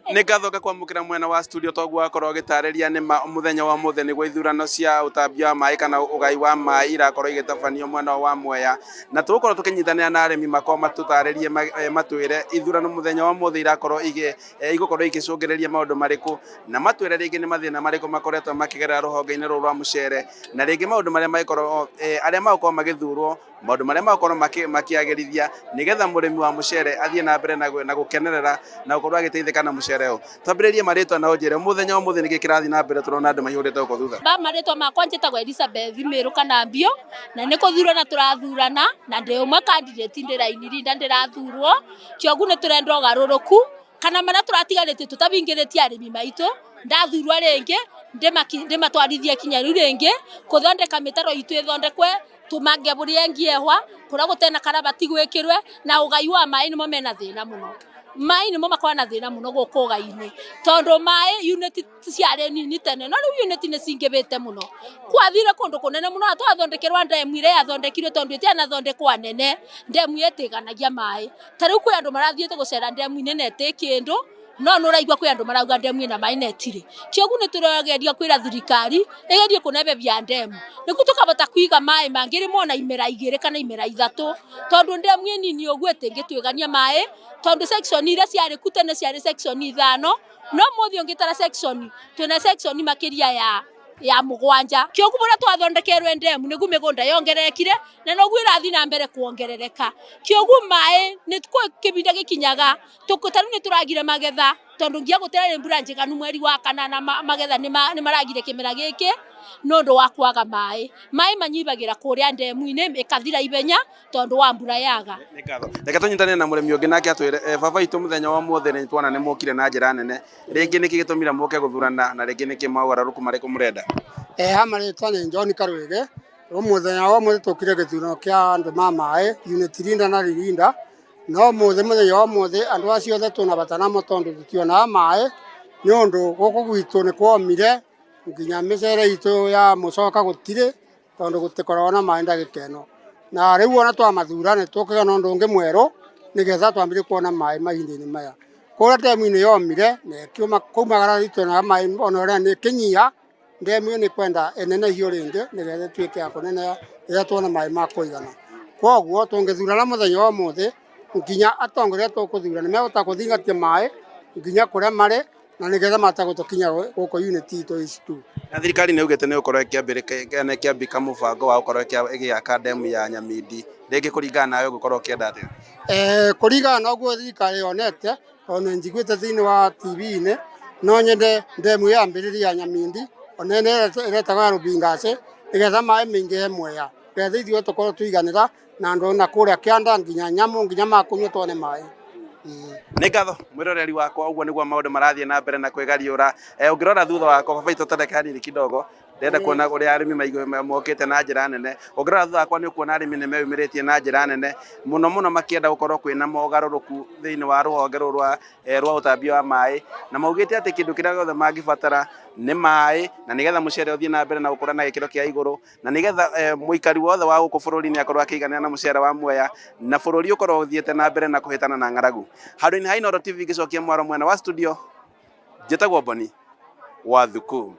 Nĩngathoka kwamũkĩra mwena wa studio toguo akorwo gĩtarĩria nĩ mũthenya wa mũthĩ nĩguo ithurano cia ũtambia wa maĩ kana ũgai wa maĩ irakorwo igĩtabanio mwena wa Mwea, na tũgũkorwo tũkĩnyitanĩra na arĩmi makorwo matũtarĩrie matwĩre ithurano mũthenya wa mũthĩ irakorwo igũkorwo igĩcũngĩrĩria maũndũ marĩkũ, na matwĩre rĩngĩ nĩ mathĩna marĩkũ makoretwo makĩgerera rũhonge-inĩ rũrũ rwa mũcere, na rĩngĩ maũndũ marĩa magĩkorwo arĩa magũkorwo magĩthurwo, maũndũ marĩa magũkorwo makĩagĩrithia nĩgetha mũrĩmi wa mũcere athiĩ na mbere na gũkenerera na gũkorwo agĩteithĩka na mũcere ũyũ. Twambĩrĩrie marĩtwa na ũnjĩre mũthenya wa mũthĩ nĩkĩ kĩrathiĩ na mbere, tũrona andũ maihũrĩte gũkũ thutha. Marĩtwa makwa njĩtagwo Elizabeth Mĩrũ Kanambio, na nĩ kũthurana tũrathurana na ndĩ ũmwe candidate ndĩ raini rinda ndĩrathurwo, kĩoguo nĩ tũrenda ũgarũrũku kana marĩa tũratiganĩtie tũtabingĩrĩtie arĩmi maitũ, ndathurwo rĩngĩ ndĩmatwarithie kinya rĩu rĩngĩ kũthondeka mĩtaro itũ ĩthondekwe, tũmange bũrĩa ngĩehwa kũrĩa gũtena karabati gwĩkĩrwe, na ũgai wa maĩ nĩmo mena thĩna mũno. Maĩ nĩmo makoragwo na thĩna mũno gũkũ ũgai-inĩ, tondũ maĩ unit ciarĩ nini tene, no rĩu unit nĩ cingĩbĩte mũno. Kwathire kũndũ kũnene mũno twathondekerwa ndemu ĩrĩa yathondekirwe tondũ ĩtanathondekwa nene, ndemu ĩtĩganagia maĩ. Ta rĩu kwĩ andũ marathiĩte gũcera ndemu-inĩ na ĩtĩ kĩndũ, no nũraigua kwĩ andũ marauga ndemu ĩna maĩ na ĩtirĩ. Kĩoguo nĩ tũrageria kwĩra thirikari ĩgerie kũnebebia ndemu, nĩguo tũkahota kũiga maĩ mangĩ rĩmwe ona imera igĩrĩ kana imera ithatũ, tondũ ndemu nini ũguo ĩtĩngĩtwĩgania maĩ, tondũ section iria ciarĩ ku tene ciarĩ section 5, no mũthĩ ũngĩtara section, twĩna section makĩria ya 7. Kĩoguo ũrĩa twathondekerwe ndemu nĩguo mĩgũnda yongererekire na noguo ĩrathiĩ na mbere kuongerereka. Kĩoguo maĩ nĩ kĩbinda gĩkinyaga tarĩu nĩ tũragire magetha, tondũ ngia gũterere mbura njiganu mweri wa 4 na magetha nĩ maragire kĩmera gĩkĩ nũndũ wa kwaga maĩ. Maĩ manyibagĩra kũrĩa ndemu-inĩ ĩkathira ibenya tondũ wa mbura yaga. Reke tũnyitanĩre na mũrĩmi ũngĩ nake atwĩre baba witũ mũthenya wa mũthĩ nĩ tuona nĩ mũkire na njĩra nene, rĩngĩ nĩkĩ gĩtũmire mũke gũthurana na rĩngĩ nĩkĩ maũgarũrũku marĩkũ mũrenda? Marĩtwa nĩ John Karwĩge, mũthenya wa mũthĩ tũkire gĩthurano kĩa andũ ma maĩ unit rinda na ririnda, no mũthenya wa mũthĩ andũ acio othe tũna bata namo tondũ tũtionaga maĩ, nĩ ũndũ gũkũ gwitũ nĩ kwomire nginya mĩcere itũ ya mũcoka gũtirĩ tondũ gũtikoragwo na maĩ ndagĩka ĩno, na rĩu ona twamathura nĩ tũkĩga na ũndũ ũngĩ mwerũ nĩgetha twambĩrĩrie kuona maĩ mahinda-inĩ maya. Kũrĩa ndemu-inĩ yomire na kumagara ituonaga maĩ ona ũrĩa nĩ kĩnyiha, ndemu nĩ kwenda ĩnenehio rĩngĩ nĩgetha ĩtuĩke ya kũneneha rĩrĩa tuona maĩ ma kũigana. Koguo tũngĩthurana mũthenya wa mũthĩ, nginya atongoria tũkũthura nĩ megũhota gũthingatia maĩ nginya kũrĩa marĩ, na nĩgetha matagũtũkinya gũkũ unit itũ ici tu. Na thirikari nĩ ugĩte nĩ gũkorwo ĩkĩambĩka mũbango wa gũkorwo ĩgĩaka ndemu ya Nyamindi, rĩngĩ kũringana nawe ũgũkorwo ũkĩenda atĩa? Kũringana na ũguo thirikari yonete, tondũ njiguĩte thĩinĩ wa TV-inĩ, no nyende ndemu yambĩrĩria ya Nyamindi ona ĩretagwo ya Rubingas, nĩgetha maĩ maingĩhe Mwea, nĩgetha ithuĩ tũkorwo tũiganĩra na andũ na kũrĩa kĩanda nginya nyamũ nginya makũnyua tuone maĩ. Nĩ ngatho mwĩroreri wakwa, ũguo nĩguo maũndũ marathiĩ na mbere na kwĩgariũra. Ũngĩrora thutha wakwa baba witũ tareke hanini kidogo, ndenda kuona ũrĩa arĩmi mokĩte na njĩra nene. Ũngĩrora thutha wakwa nĩ ũkuona arĩmi nĩ meyumĩrĩtie na njĩra nene mũno mũno makĩenda gũkorwo kwĩna mogarũrũku thĩinĩ wa rũhonge rũrũ rwa ũtambia wa maĩ, na maugĩte atĩ kĩndũ kĩrĩa gĩothe mangĩbatara nĩ maĩ, na nĩgetha mũcere ũthiĩ na mbere na gũkũra na gĩkĩro kĩa igũrũ, na nĩgetha mũikari wothe wa gũkũ bũrũri-inĩ akorwo akĩiganĩra na mũcere wa Mwea, na bũrũri ũkorwo ũthiĩte na mbere na kũhĩtana na ng'aragu. Handũ-inĩ ha Inooro TV ngĩcokia mwaro mwena wa studio, njĩtagwo Boni wa Thuku.